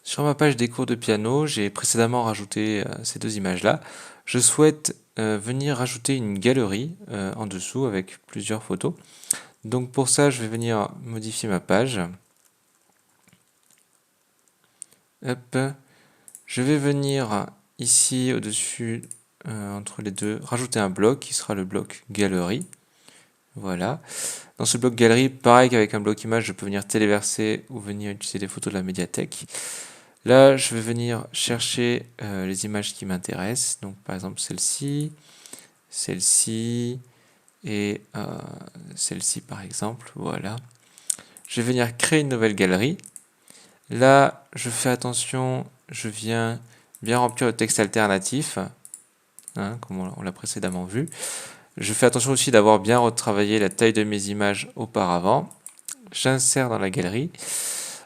Sur ma page des cours de piano, j'ai précédemment rajouté ces deux images-là. Je souhaite venir rajouter une galerie en dessous avec plusieurs photos. Donc pour ça, je vais venir modifier ma page. Hop. Je vais venir ici au-dessus, entre les deux, rajouter un bloc qui sera le bloc galerie. Voilà. Dans ce bloc galerie, pareil qu'avec un bloc image, je peux venir téléverser ou venir utiliser des photos de la médiathèque. Là, je vais venir chercher les images qui m'intéressent. Donc, par exemple, celle-ci et celle-ci, par exemple. Voilà. Je vais venir créer une nouvelle galerie. Là, je fais attention, je viens bien remplir le texte alternatif, hein, comme on l'a précédemment vu. Je fais attention aussi d'avoir bien retravaillé la taille de mes images auparavant. J'insère dans la galerie.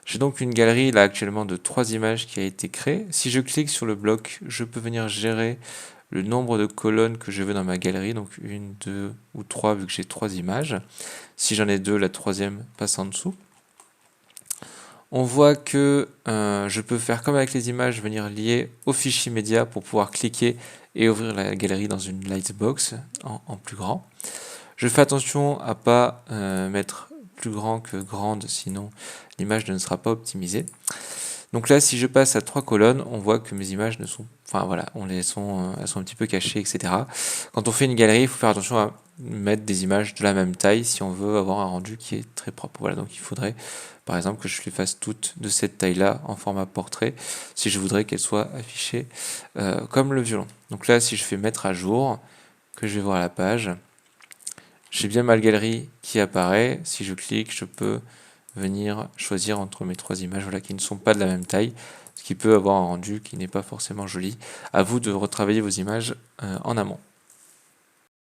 J'ai donc une galerie là actuellement de 3 images qui a été créée. Si je clique sur le bloc, je peux venir gérer le nombre de colonnes que je veux dans ma galerie. Donc 1, 2 ou 3 vu que j'ai 3 images. Si j'en ai 2, la troisième passe en dessous. On voit que je peux faire comme avec les images, venir lier au fichier média pour pouvoir cliquer et ouvrir la galerie dans une lightbox en plus grand. Je fais attention à pas mettre plus grand que grande, sinon l'image ne sera pas optimisée. Donc là, si je passe à 3 colonnes, on voit que mes images ne sont, enfin voilà, elles sont un petit peu cachées, etc. Quand on fait une galerie, il faut faire attention à mettre des images de la même taille si on veut avoir un rendu qui est très propre. Voilà, donc il faudrait, par exemple, que je les fasse toutes de cette taille-là en format portrait, si je voudrais qu'elles soient affichées comme le violon. Donc là, si je fais mettre à jour, que je vais voir la page, j'ai bien ma galerie qui apparaît. Si je clique, je peux venir choisir entre mes 3 images voilà, qui ne sont pas de la même taille, ce qui peut avoir un rendu qui n'est pas forcément joli. À vous de retravailler vos images en amont.